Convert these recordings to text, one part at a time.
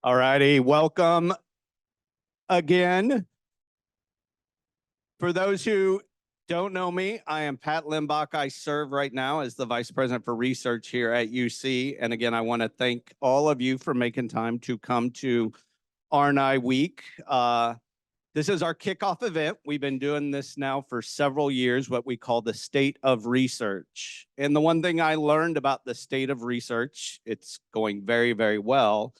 All righty, welcome again. For those who don't know me, I am Pat Limbach. I serve right now as the Vice President for Research here at UC. And again, I want to thank all of you for making time to come to R&I Week. This is our kickoff event. We've been doing this now for several years, what we call the state of research. And the one thing I learned about the state of research, it's going very, very well.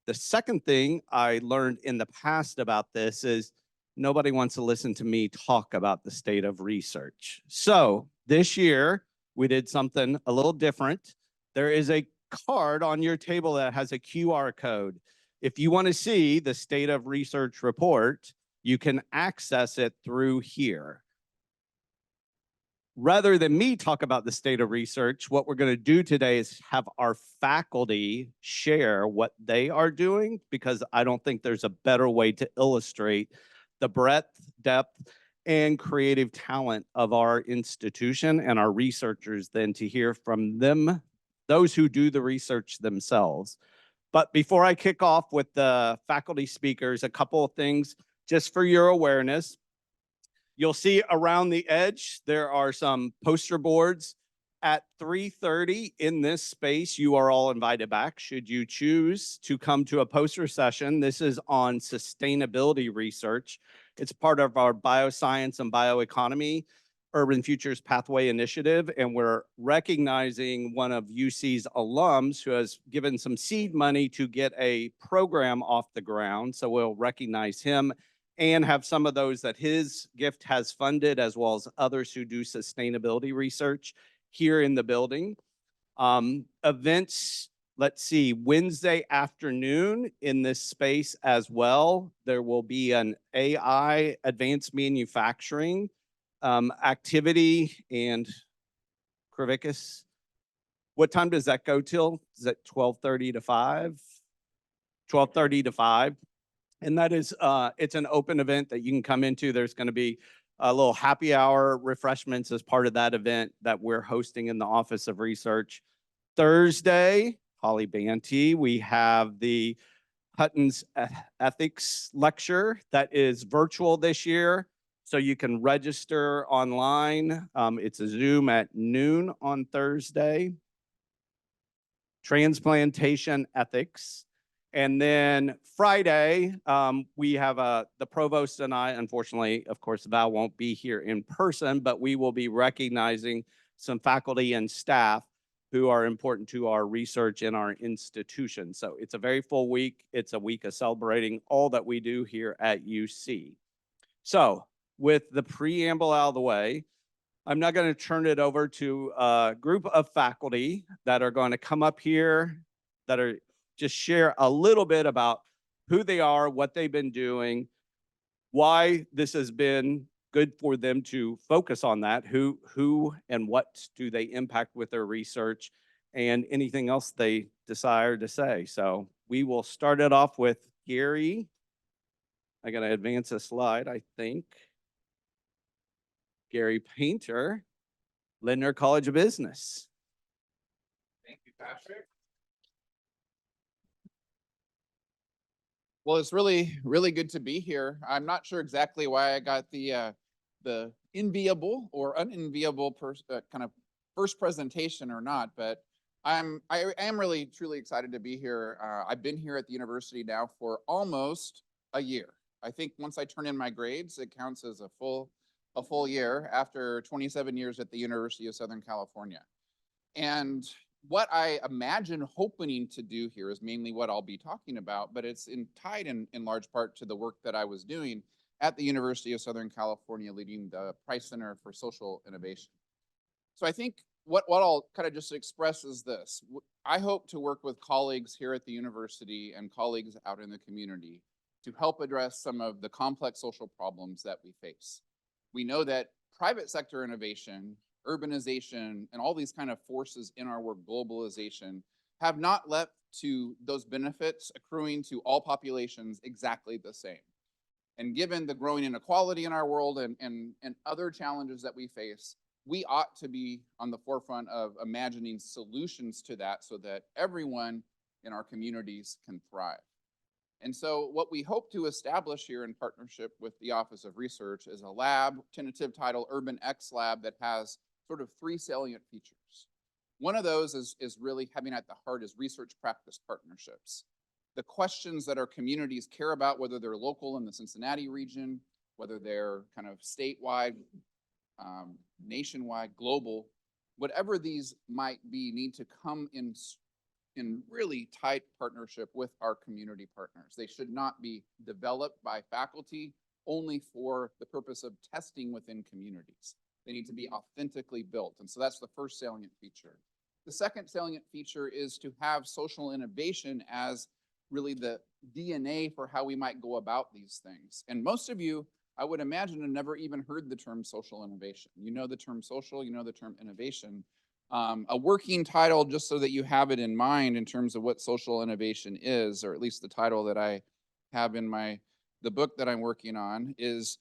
The second thing I learned in the past about this is nobody wants to listen to me talk about the state of research. So this year, we did something a little different. There is a card on your table that has a QR code. If you want to see the state of research report, you can access it through here. Rather than me talk about the state of research, what we're going to do today is have our faculty share what they are doing, because I don't think there's a better way to illustrate the breadth, depth, and creative talent of our institution and our researchers than to hear from them, those who do the research themselves. But before I kick off with the faculty speakers, a couple of things just for your awareness. You'll see around the edge, there are some poster boards. At 3:30 in this space, you are all invited back should you choose to come to a poster session. This is on sustainability research. It's part of our bioscience and bioeconomy Urban Futures Pathway Initiative, and we're recognizing one of UC's alums who has given some seed money to get a program off the ground. So we'll recognize him and have some of those that his gift has funded, as well as others who do sustainability research here in the building. Events, let's see, Wednesday afternoon in this space as well, there will be an AI advanced manufacturing activity. And Kravicus, what time does that go till? Is that 12:30 to 5? 12:30 to 5. And that is, it's an open event that you can come into. There's going to be a little happy hour refreshments as part of that event that we're hosting in the Office of Research. Thursday, Holly Banty, we have the Hutton's Ethics Lecture that is virtual this year. So you can register online. It's a Zoom at noon on Thursday. Transplantation Ethics. And then Friday, we have the provost and I, unfortunately, of course, Val won't be here in person, but we will be recognizing some faculty and staff who are important to our research in our institution. So it's a very full week. It's a week of celebrating all that we do here at UC. So with the preamble out of the way, I'm now going to turn it over to a group of faculty that are going to come up here that are just share a little bit about who they are, what they've been doing, why this has been good for them to focus on that, who and what do they impact with their research, and anything else they desire to say. So we will start it off with Gary. I got to advance a slide, I think. Gary Painter, Lindner College of Business. Thank you, Patrick. Well, it's really good to be here. I'm not sure exactly why I got the enviable or unenviable kind of first presentation or not, but I am really truly excited to be here. I've been here at the university now for almost a year. I think once I turn in my grades, it counts as a full year after 27 years at the University of Southern California. And what I imagine hoping to do here is mainly what I'll be talking about, but it's tied in large part to the work that I was doing at the University of Southern California, leading the Price Center for Social Innovation. So I think what I'll kind of just express is this. I hope to work with colleagues here at the university and colleagues out in the community to help address some of the complex social problems that we face. We know that private sector innovation, urbanization, and all these kind of forces in our work, globalization, have not led to those benefits accruing to all populations exactly the same. And given the growing inequality in our world and other challenges that we face, we ought to be on the forefront of imagining solutions to that so that everyone in our communities can thrive. And so what we hope to establish here in partnership with the Office of Research is a lab, tentative title Urban X Lab, that has sort of 3 salient features. One of those is really having at the heart is research practice partnerships. The questions that our communities care about, whether they're local in the Cincinnati region, whether they're kind of statewide, nationwide, global, whatever these might be, need to come in really tight partnership with our community partners. They should not be developed by faculty only for the purpose of testing within communities. They need to be authentically built. And so that's the first salient feature. The second salient feature is to have social innovation as really the DNA for how we might go about these things. And most of you, I would imagine, have never even heard the term social innovation. You know the term social, you know the term innovation. A working title, just so that you have it in mind in terms of what social innovation is, or at least the title that I have in the book that I'm working on, is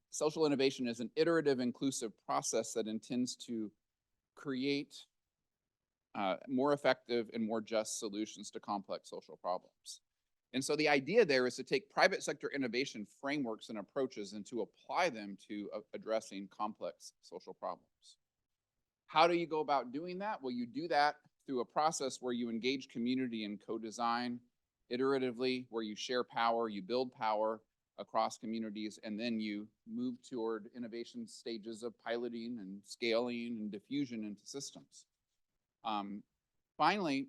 social innovation is an iterative, inclusive process that intends to create more effective and more just solutions to complex social problems. And so the idea there is to take private sector innovation frameworks and approaches and to apply them to addressing complex social problems. How do you go about doing that? Well, you do that through a process where you engage community in co-design iteratively, where you share power, you build power across communities, and then you move toward innovation stages of piloting and scaling and diffusion into systems. Finally,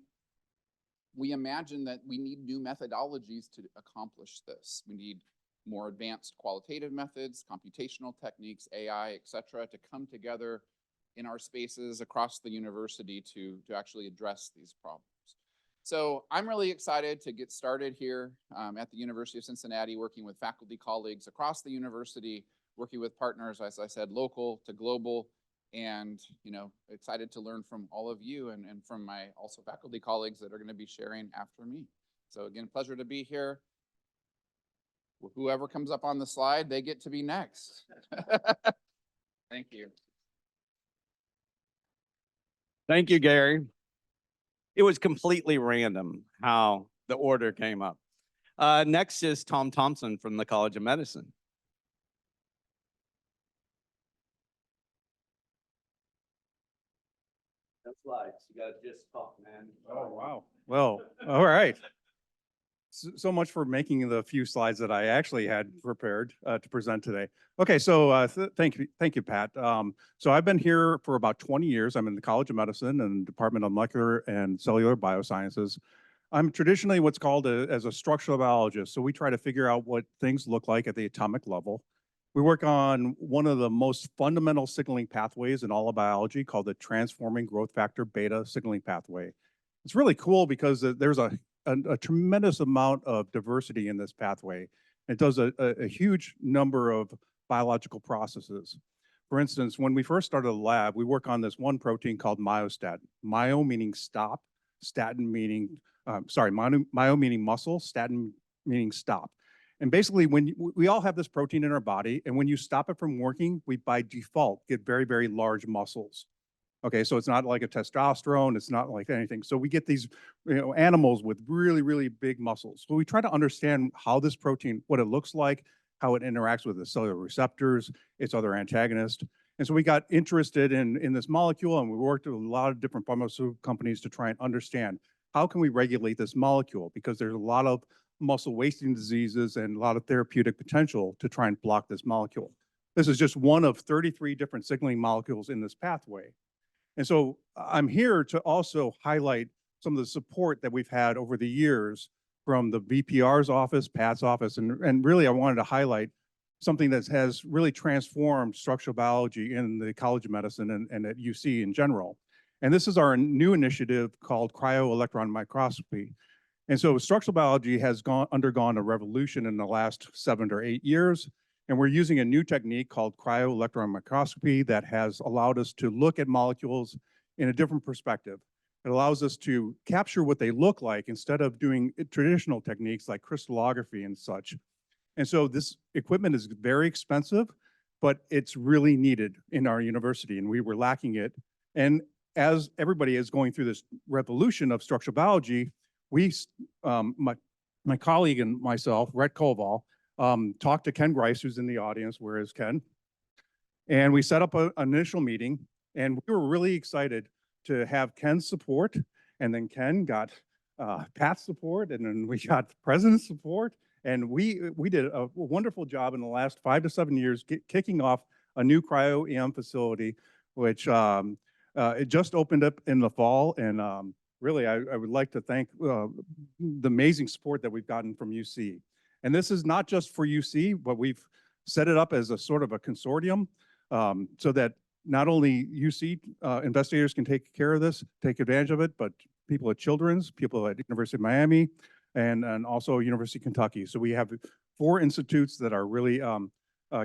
we imagine that we need new methodologies to accomplish this. We need more advanced qualitative methods, computational techniques, AI, et cetera, to come together in our spaces across the university to actually address these problems. So I'm really excited to get started here at the University of Cincinnati, working with faculty colleagues across the university, working with partners, as I said, local to global, and excited to learn from all of you and from my also faculty colleagues that are going to be sharing after me. So again, pleasure to be here. Whoever comes up on the slide, they get to be next. Thank you. Thank you, Gary. It was completely random how the order came up. Next is Tom Thompson from the College of Medicine. No slides. You got to just talk, man. Oh, wow. Well, all right. So much for making the few slides that I actually had prepared to present today. Okay, so thank you, Pat. So I've been here for about 20 years. I'm in the College of Medicine and Department of Molecular and Cellular Biosciences. I'm traditionally what's called as a structural biologist. So we try to figure out what things look like at the atomic level. We work on one of the most fundamental signaling pathways in all of biology called the transforming growth factor beta signaling pathway. It's really cool because there's a tremendous amount of diversity in this pathway. It does a huge number of biological processes. For instance, when we first started the lab, we work on this one protein called myostatin. Myo meaning stop, statin meaning, myo meaning muscle, statin meaning stop. And basically, when we all have this protein in our body, and when you stop it from working, we by default get very, very large muscles. Okay, so it's not like a testosterone, it's not like anything. So we get these animals with really, really big muscles. So we try to understand how this protein, what it looks like, how it interacts with the cellular receptors, its other antagonists. And so we got interested in this molecule, and we worked with a lot of different pharmaceutical companies to try and understand how can we regulate this molecule, because there's a lot of muscle wasting diseases and a lot of therapeutic potential to try and block this molecule. This is just one of 33 different signaling molecules in this pathway. And so I'm here to also highlight some of the support that we've had over the years from the VPR's office, Pat's office, and really I wanted to highlight something that has really transformed structural biology in the College of Medicine and at UC in general. And this is our new initiative called cryo-electron microscopy. And so structural biology has undergone a revolution in the last 7 or 8 years. And we're using a new technique called cryo-electron microscopy that has allowed us to look at molecules in a different perspective. It allows us to capture what they look like instead of doing traditional techniques like crystallography and such. And so this equipment is very expensive, but it's really needed in our university, and we were lacking it. And as everybody is going through this revolution of structural biology, my colleague and myself, Rhett Koval, talked to Ken Grice, who's in the audience. Where is Ken? And we set up an initial meeting, and we were really excited to have Ken's support. And then Ken got Pat's support, and then we got the president's support. And we did a wonderful job in the last 5 to 7 years kicking off a new cryo-EM facility, which it just opened up in the fall. And really, I would like to thank the amazing support that we've gotten from UC. And this is not just for UC, but we've set it up as a sort of a consortium so that not only UC investigators can take care of this, take advantage of it, but people at Children's, people at University of Miami, and also University of Kentucky. So we have 4 institutes that are really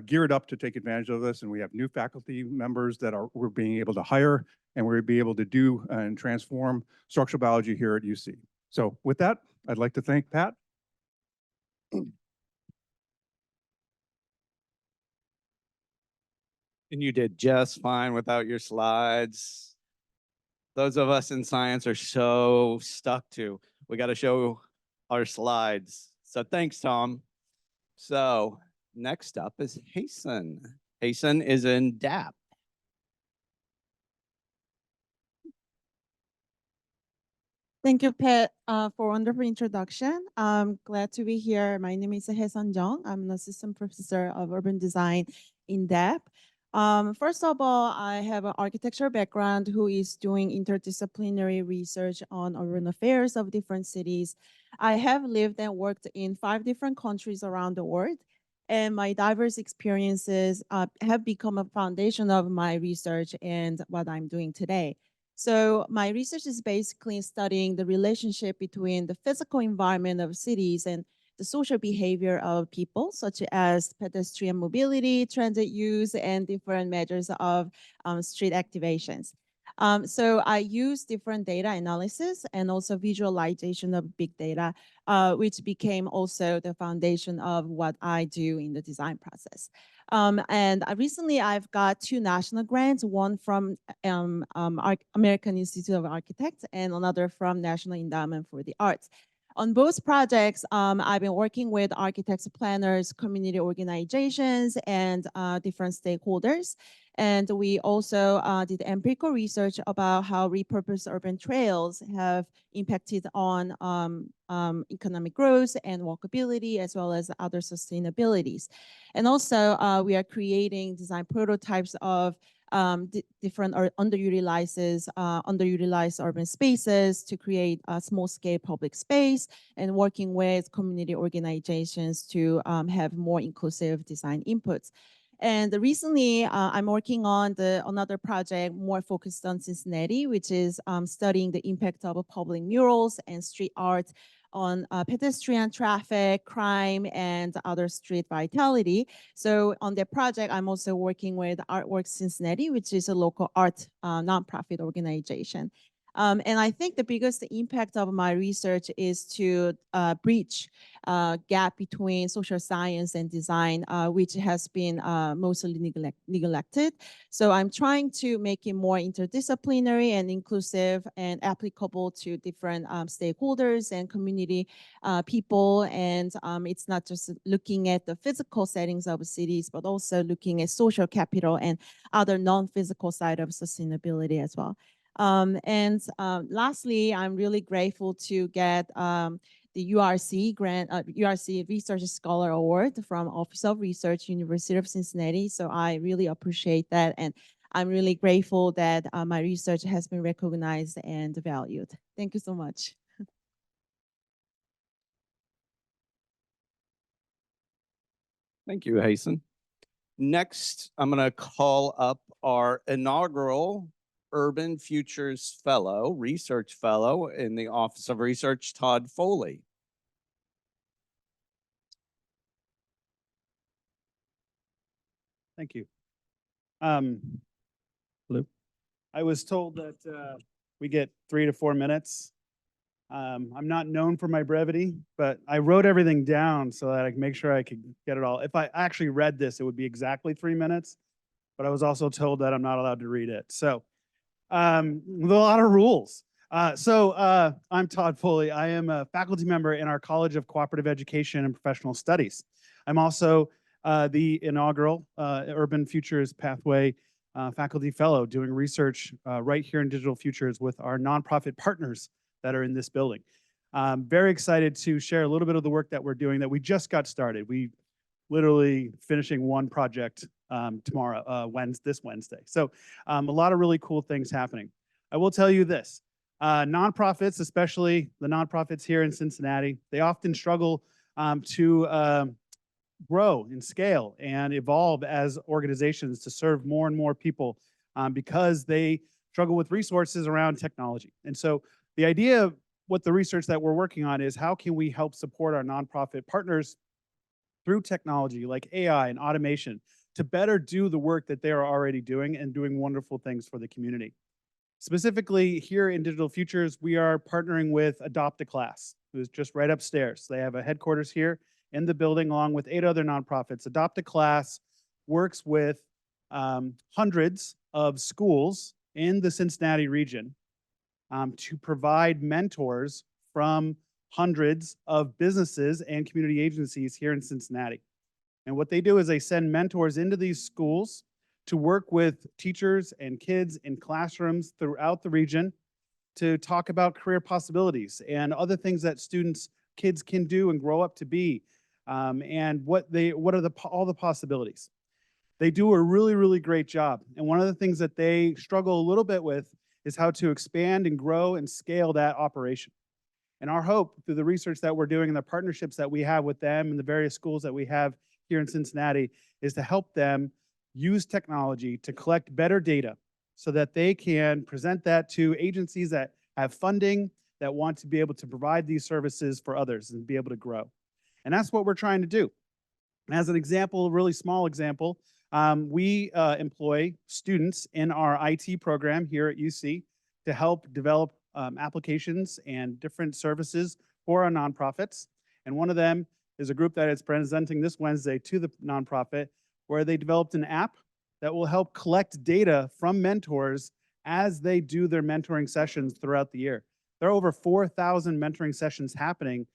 geared up to take advantage of this, and we have new faculty members that we're being able to hire, and we'll be able to do and transform structural biology here at UC. So with that, I'd like to thank Pat. And you did just fine without your slides. Those of us in science are so stuck to, we got to show our slides. So thanks, Tom. So next up is Hasan. Hasan is in DAP. Thank you, Pat, for wonderful introduction. I'm glad to be here. My name is Hasan Jung. I'm an assistant professor of urban design in DAP. First of all, I have an architecture background who is doing interdisciplinary research on urban affairs of different cities. I have lived and worked in 5 different countries around the world, and my diverse experiences have become a foundation of my research and what I'm doing today. So my research is basically studying the relationship between the physical environment of cities and the social behavior of people, such as pedestrian mobility, transit use, and different measures of street activations. So I use different data analysis and also visualization of big data, which became also the foundation of what I do in the design process. And recently I've got 2 national grants, one from American Institute of Architects and another from National Endowment for the Arts. On both projects, I've been working with architects, planners, community organizations, and different stakeholders. And we also did empirical research about how repurposed urban trails have impacted on economic growth and walkability, as well as other sustainabilities. And also, we are creating design prototypes of different or underutilized urban spaces to create a small-scale public space, and working with community organizations to have more inclusive design inputs. And recently, I'm working on another project more focused on Cincinnati, which is studying the impact of public murals and street art on pedestrian traffic, crime, and other street vitality. So on that project, I'm also working with Artworks Cincinnati, which is a local art nonprofit organization. And I think the biggest impact of my research is to bridge gap between social science and design, which has been mostly neglected. So I'm trying to make it more interdisciplinary and inclusive and applicable to different stakeholders and community people. And it's not just looking at the physical settings of cities, but also looking at social capital and other non-physical side of sustainability as well. Lastly, I'm really grateful to get the URC grant, URC Research Scholar Award from Office of Research, University of Cincinnati. So I really appreciate that. And I'm really grateful that my research has been recognized and valued. Thank you so much. Thank you, Hasan. Next, I'm going to call up our inaugural Urban Futures Fellow, Research Fellow in the Office of Research, Todd Foley. Thank you. Hello. I was told that we get 3 to 4 minutes. I'm not known for my brevity, but I wrote everything down so that I can make sure I could get it all. If I actually read this, it would be exactly 3 minutes, but I was also told that I'm not allowed to read it. So with a lot of rules. I'm Todd Foley. I am a faculty member in our College of Cooperative Education and Professional Studies. I'm also the inaugural Urban Futures Pathway faculty fellow doing research right here in Digital Futures with our nonprofit partners that are in this building. I'm very excited to share a little bit of the work that we're doing that we just got started. We literally finishing one project tomorrow, this Wednesday. So a lot of really cool things happening. I will tell you this. Nonprofits, especially the nonprofits here in Cincinnati, they often struggle to grow and scale and evolve as organizations to serve more and more people because they struggle with resources around technology. And so the idea of what the research that we're working on is how can we help support our nonprofit partners through technology like AI and automation to better do the work that they are already doing and doing wonderful things for the community. Specifically here in Digital Futures, we are partnering with Adopt a Class, who's just right upstairs. They have a headquarters here in the building along with 8 other nonprofits. Adopt a Class works with hundreds of schools in the Cincinnati region to provide mentors from hundreds of businesses and community agencies here in Cincinnati. And what they do is they send mentors into these schools to work with teachers and kids in classrooms throughout the region to talk about career possibilities and other things that kids can do and grow up to be, and what are all the possibilities. They do a really, really great job. And one of the things that they struggle a little bit with is how to expand and grow and scale that operation. And our hope through the research that we're doing and the partnerships that we have with them and the various schools that we have here in Cincinnati is to help them use technology to collect better data so that they can present that to agencies that have funding, that want to be able to provide these services for others and be able to grow. And that's what we're trying to do. As an example, a really small example, we employ students in our IT program here at UC to help develop applications and different services for our nonprofits. And one of them is a group that is presenting this Wednesday to the nonprofit, where they developed an app that will help collect data from mentors as they do their mentoring sessions throughout the year. There are over 4,000 mentoring sessions happening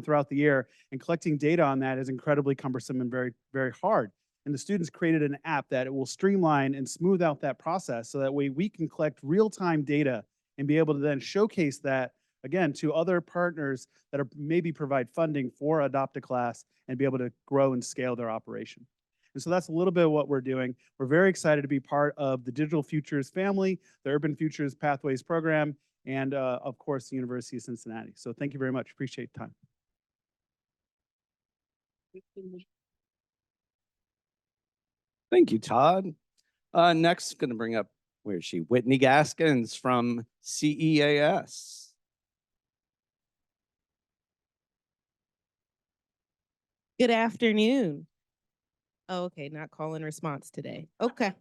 throughout the year, and collecting data on that is incredibly cumbersome and very, very hard. And the students created an app that it will streamline and smooth out that process so that way we can collect real-time data and be able to then showcase that again to other partners that are maybe provide funding for Adopt a Class and be able to grow and scale their operation. And so that's a little bit of what we're doing. We're very excited to be part of the Digital Futures family, the Urban Futures Pathways program, and of course, the University of Cincinnati. So thank you very much. Appreciate the time. Thank you, Todd. Next, going to bring up, where is she? Whitney Gaskins from CEAS. Good afternoon. Oh, okay, not call and response today. Okay.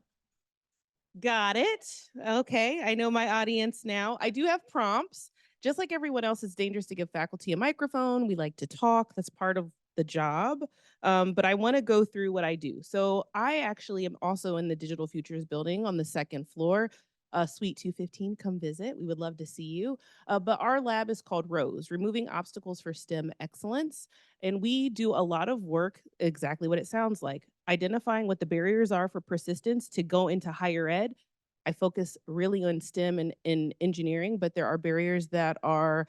Got it. Okay, I know my audience now. I do have prompts. Just like everyone else, it's dangerous to give faculty a microphone. We like to talk. That's part of the job. But I want to go through what I do. So I actually am also in the Digital Futures building on the 2nd floor. Suite 215, come visit. We would love to see you. But our lab is called ROSE, Removing Obstacles for STEM Excellence. And we do a lot of work, exactly what it sounds like, identifying what the barriers are for persistence to go into higher ed. I focus really on STEM and in engineering, but there are barriers that are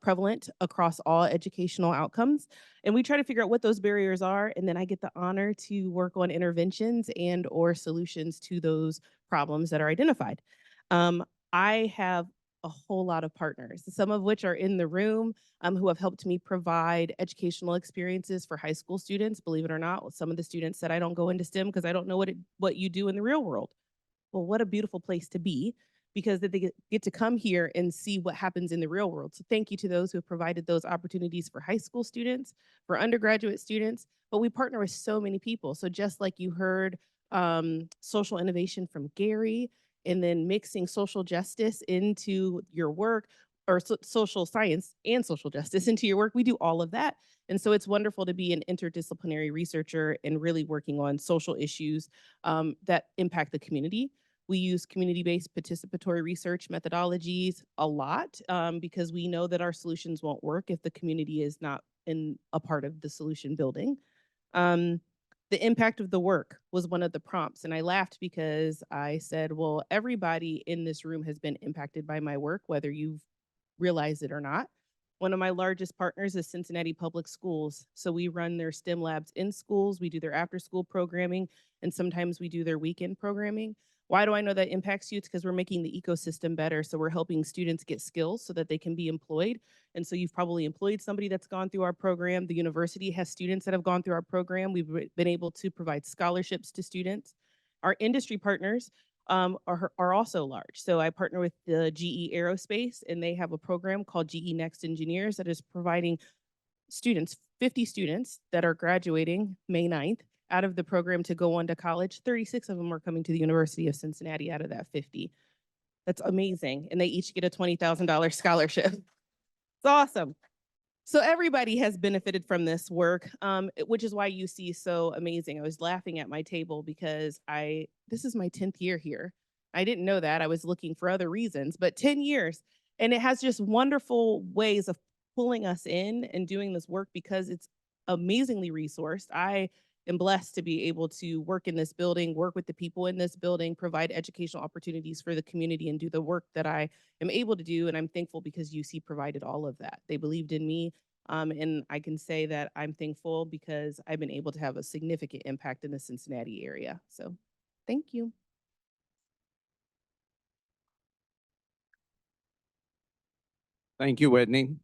prevalent across all educational outcomes. And we try to figure out what those barriers are. And then I get the honor to work on interventions and or solutions to those problems that are identified. I have a whole lot of partners, some of which are in the room who have helped me provide educational experiences for high school students. Believe it or not, some of the students said, I don't go into STEM because I don't know what you do in the real world. Well, what a beautiful place to be, because they get to come here and see what happens in the real world. So thank you to those who have provided those opportunities for high school students, for undergraduate students, but we partner with so many people. So just like you heard social innovation from Gary, and then mixing social justice into your work, or social science and social justice into your work, we do all of that. And so it's wonderful to be an interdisciplinary researcher and really working on social issues that impact the community. We use community-based participatory research methodologies a lot because we know that our solutions won't work if the community is not in a part of the solution building. The impact of the work was one of the prompts, and I laughed because I said, well, everybody in this room has been impacted by my work, whether you've realized it or not. One of my largest partners is Cincinnati Public Schools. So we run their STEM labs in schools, we do their after school programming, and sometimes we do their weekend programming. Why do I know that impacts you? It's because we're making the ecosystem better. So we're helping students get skills so that they can be employed. And so you've probably employed somebody that's gone through our program. The university has students that have gone through our program. We've been able to provide scholarships to students. Our industry partners are also large. So I partner with the GE Aerospace, and they have a program called GE Next Engineers that is providing students, 50 students that are graduating May 9th out of the program to go on to college. 36 of them are coming to the University of Cincinnati out of that 50. That's amazing. And they each get a $20,000 scholarship. It's awesome. So everybody has benefited from this work, which is why you see so amazing. I was laughing at my table because this is my 10th year here. I didn't know that. I was looking for other reasons, but 10 years. And it has just wonderful ways of pulling us in and doing this work because it's amazingly resourced. I am blessed to be able to work in this building, work with the people in this building, provide educational opportunities for the community, and do the work that I am able to do. And I'm thankful because UC provided all of that. They believed in me. And I can say that I'm thankful because I've been able to have a significant impact in the Cincinnati area. So thank you. Thank you, Whitney.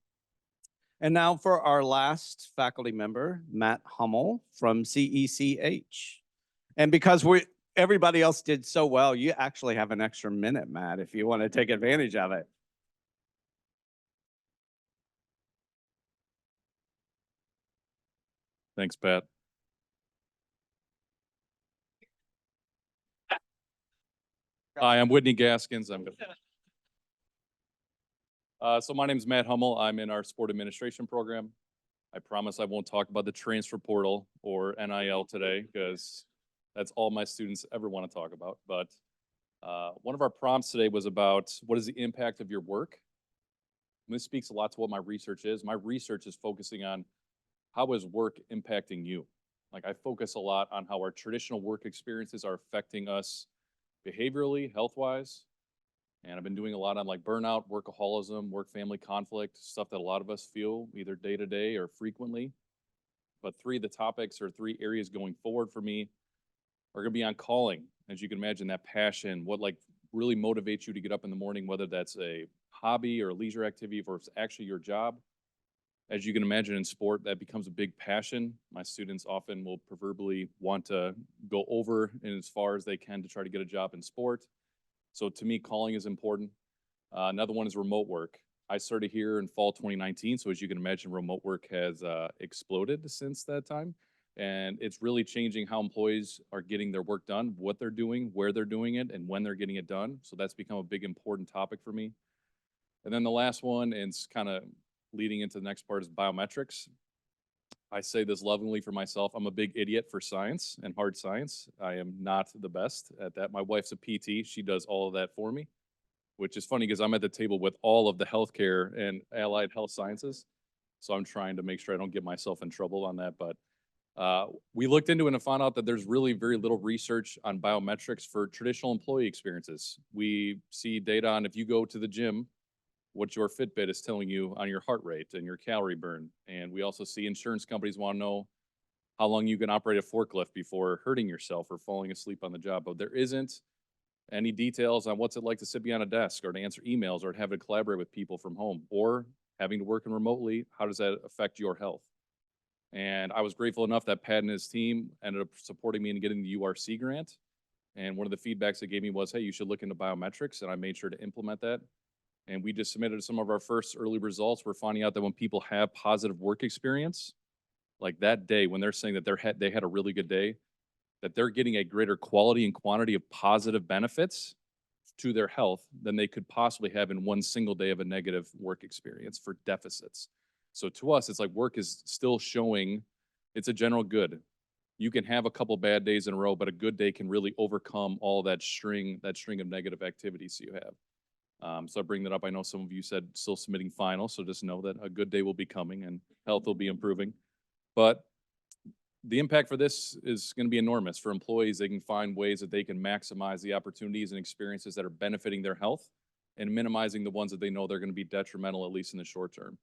And now for our last faculty member, Matt Hummel from CECH. And because everybody else did so well, you actually have an extra minute, Matt, if you want to take advantage of it. Thanks, Pat. Hi, I'm Whitney Gaskins. So my name is Matt Hummel. I'm in our sport administration program. I promise I won't talk about the transfer portal or NIL today because that's all my students ever want to talk about. But one of our prompts today was about what is the impact of your work? And this speaks a lot to what my research is. My research is focusing on how is work impacting you? Like I focus a lot on how our traditional work experiences are affecting us behaviorally, health-wise. And I've been doing a lot on like burnout, workaholism, work-family conflict, stuff that a lot of us feel either day to day or frequently. But three of the topics or three areas going forward for me are gonna be on calling. As you can imagine, that passion, what like really motivates you to get up in the morning, whether that's a hobby or a leisure activity or it's actually your job. As you can imagine in sport, that becomes a big passion. My students often will proverbially want to go over and as far as they can to try to get a job in sport. So to me, calling is important. Another one is remote work. I started here in fall 2019. So as you can imagine, remote work has exploded since that time. And it's really changing how employees are getting their work done, what they're doing, where they're doing it, and when they're getting it done. So that's become a big important topic for me. And then the last one, and it's kind of leading into the next part, is biometrics. I say this lovingly for myself. I'm a big idiot for science and hard science. I am not the best at that. My wife's a PT. She does all of that for me, which is funny because I'm at the table with all of the healthcare and allied health sciences. So I'm trying to make sure I don't get myself in trouble on that. But we looked into it and found out that there's really very little research on biometrics for traditional employee experiences. We see data on if you go to the gym, what your Fitbit is telling you on your heart rate and your calorie burn. And we also see insurance companies want to know how long you can operate a forklift before hurting yourself or falling asleep on the job. But there isn't any details on what's it like to sit behind a desk or to answer emails or to have to collaborate with people from home or having to work remotely. How does that affect your health? And I was grateful enough that Pat and his team ended up supporting me in getting the URC grant. And one of the feedbacks they gave me was, hey, you should look into biometrics. And I made sure to implement that. And we just submitted some of our first early results. We're finding out that when people have positive work experience, like that day, when they're saying that they had a really good day, that they're getting a greater quality and quantity of positive benefits to their health than they could possibly have in one single day of a negative work experience for deficits. So to us, it's like work is still showing it's a general good. you can have a couple bad days in a row, but a good day can really overcome all that string of negative activities you have. So I bring that up. I know some of you said still submitting finals, so just know that a good day will be coming and health will be improving. But the impact for this is going to be enormous for employees. They can find ways that they can maximize the opportunities and experiences that are benefiting their health and minimizing the ones that they know they're going to be detrimental, at least in the short term.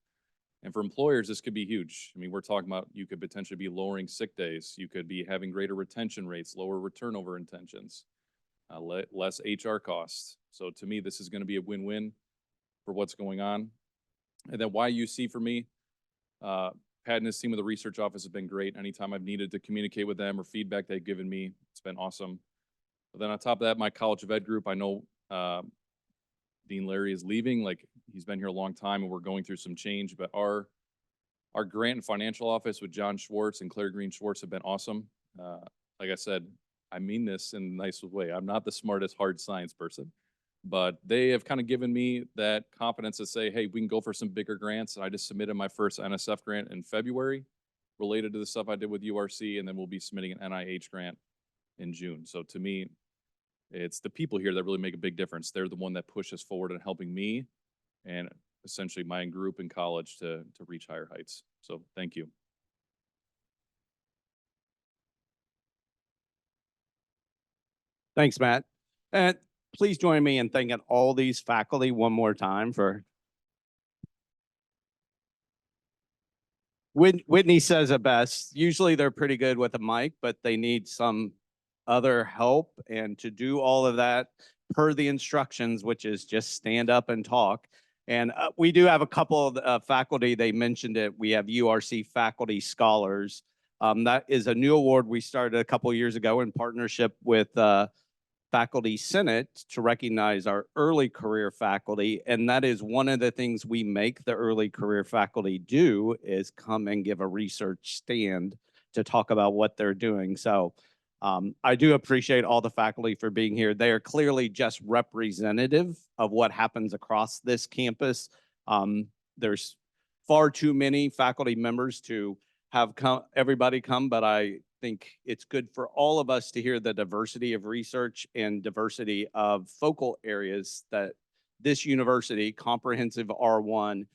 And for employers, this could be huge. I mean, we're talking about you could potentially be lowering sick days. You could be having greater retention rates, lower turnover intentions, less HR costs. So to me, this is going to be a win-win for what's going on. And then YUC for me, Pat and his team of the research office have been great. Anytime I've needed to communicate with them or feedback they've given me, it's been awesome. But then on top of that, my College of Ed group, I know Dean Larry is leaving. Like, he's been here a long time and we're going through some change, but our grant and financial office with John Schwartz and Claire Green Schwartz have been awesome. Like I said, I mean this in the nicest way. I'm not the smartest hard science person, but they have kind of given me that confidence to say, hey, we can go for some bigger grants. And I just submitted my first NSF grant in February related to the stuff I did with URC, and then we'll be submitting an NIH grant in June. So to me, it's the people here that really make a big difference. They're the one that push us forward in helping me and essentially my group in college to reach higher heights. So thank you. Thanks, Matt. And please join me in thanking all these faculty one more time for. Whitney says it best. Usually they're pretty good with a mic, but they need some other help. And to do all of that per the instructions, which is just stand up and talk. And we do have a couple of faculty, they mentioned it. We have URC Faculty Scholars. That is a new award we started a couple of years ago in partnership with Faculty Senate to recognize our early career faculty. And that is one of the things we make the early career faculty do, is come and give a research stand to talk about what they're doing. So I do appreciate all the faculty for being here. They are clearly just representative of what happens across this campus. There's far too many faculty members to have everybody come, but I think it's good for all of us to hear the diversity of research and diversity of focal areas that this university, comprehensive R1,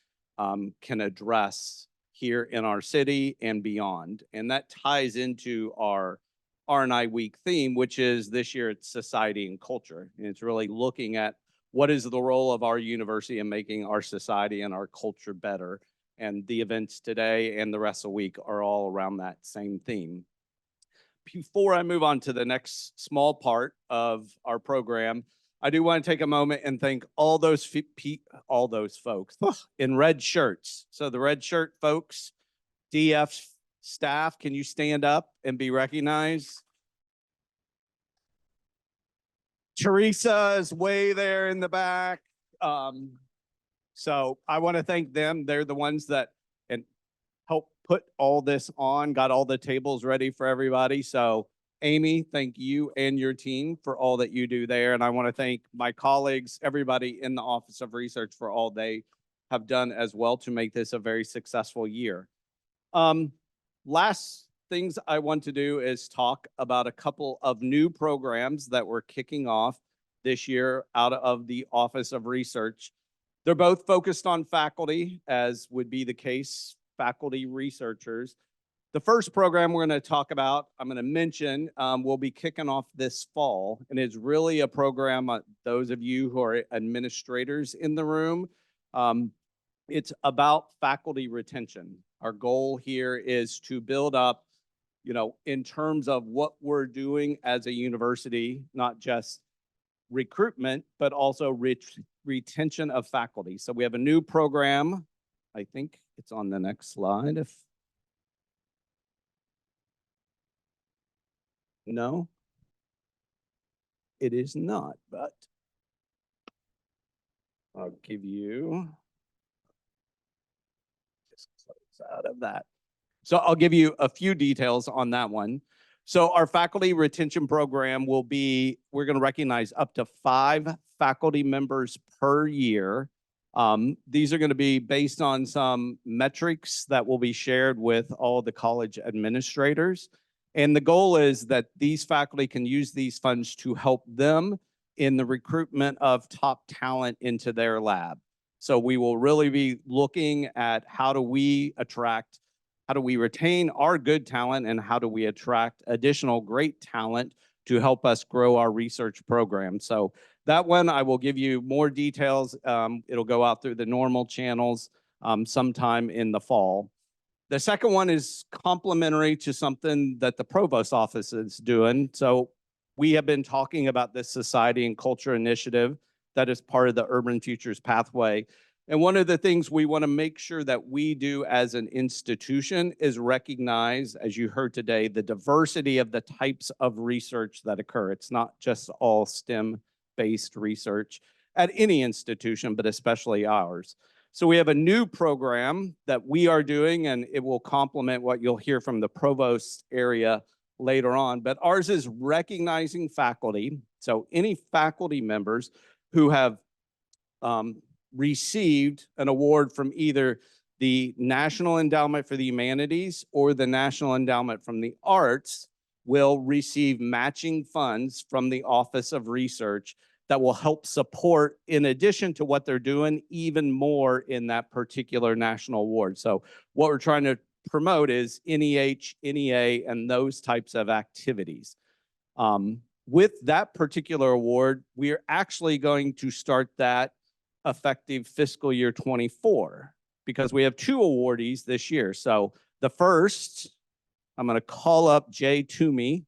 can address here in our city and beyond. And that ties into our R&I Week theme, which is this year it's society and culture. And it's really looking at what is the role of our university in making our society and our culture better. And the events today and the rest of the week are all around that same theme. Before I move on to the next small part of our program, I do want to take a moment and thank all those folks in red shirts. So the red shirt folks, DF staff, can you stand up and be recognized? Teresa is way there in the back. So I want to thank them. They're the ones that help put all this on, got all the tables ready for everybody. So Amy, thank you and your team for all that you do there. And I want to thank my colleagues, everybody in the Office of Research for all they have done as well to make this a very successful year. Last things I want to do is talk about a couple of new programs that we're kicking off this year out of the Office of Research. They're both focused on faculty, as would be the case, faculty researchers. The first program we're going to talk about, I'm going to mention, we'll be kicking off this fall. And it's really a program, those of you who are administrators in the room, it's about faculty retention. Our goal here is to build up, in terms of what we're doing as a university, not just recruitment, but also retention of faculty. So we have a new program. I think it's on the next slide. No, it is not, but I'll give you just close out of that. So I'll give you a few details on that one. So our faculty retention program will be, we're going to recognize up to 5 faculty members per year. These are going to be based on some metrics that will be shared with all the college administrators. And the goal is that these faculty can use these funds to help them in the recruitment of top talent into their lab. So we will really be looking at how do we retain our good talent, and how do we attract additional great talent to help us grow our research program. So that one, I will give you more details. It'll go out through the normal channels sometime in the fall. The second one is complementary to something that the provost office is doing. So we have been talking about this society and culture initiative that is part of the Urban Futures Pathway. And one of the things we want to make sure that we do as an institution is recognize, as you heard today, the diversity of the types of research that occur. It's not just all STEM-based research at any institution, but especially ours. So we have a new program that we are doing, and it will complement what you'll hear from the provost area later on. But ours is recognizing faculty. So any faculty members who have received an award from either the National Endowment for the Humanities or the National Endowment from the Arts will receive matching funds from the Office of Research that will help support, in addition to what they're doing, even more in that particular national award. So what we're trying to promote is NEH, NEA, and those types of activities. With that particular award, we are actually going to start that effective fiscal year 24, because we have two awardees this year. So the first, I'm going to call up Jay Toomey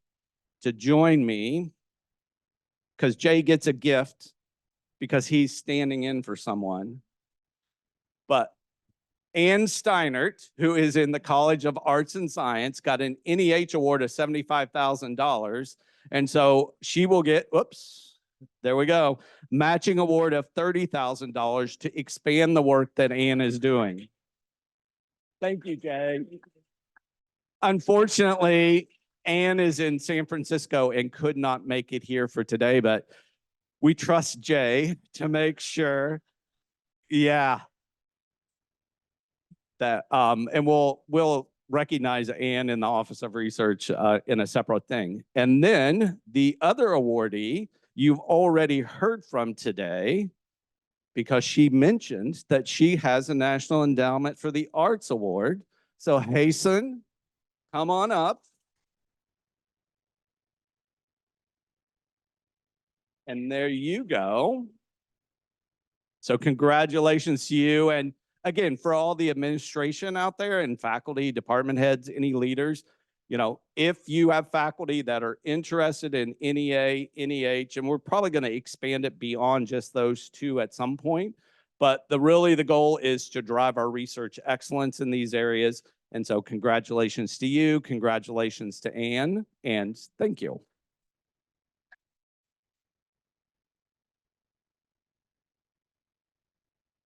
to join me, because Jay gets a gift because he's standing in for someone. But Ann Steinert, who is in the College of Arts and Science, got an NEH award of $75,000. And so she will get, whoops, there we go, matching award of $30,000 to expand the work that Ann is doing. Thank you, Jay. Unfortunately, Ann is in San Francisco and could not make it here for today, but we trust Jay to make sure. Yeah. That and we'll recognize Ann in the Office of Research in a separate thing. And then the other awardee you've already heard from today, because she mentioned that she has a National Endowment for the Arts Award. So Hasten, come on up. And there you go. So congratulations to you. And again, for all the administration out there and faculty, department heads, any leaders, you know, if you have faculty that are interested in NEA, NEH, and we're probably going to expand it beyond just those two at some point, but really the goal is to drive our research excellence in these areas. And so congratulations to you, congratulations to Ann, and thank you.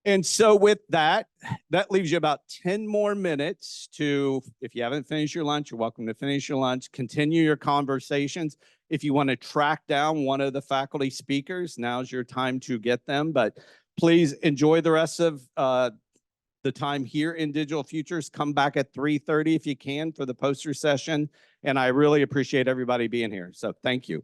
And so with that, that leaves you about 10 more minutes to, if you haven't finished your lunch, you're welcome to finish your lunch, continue your conversations. If you want to track down one of the faculty speakers, now's your time to get them. But please enjoy the rest of the time here in Digital Futures. Come back at 3:30 if you can for the poster session. And I really appreciate everybody being here. So thank you.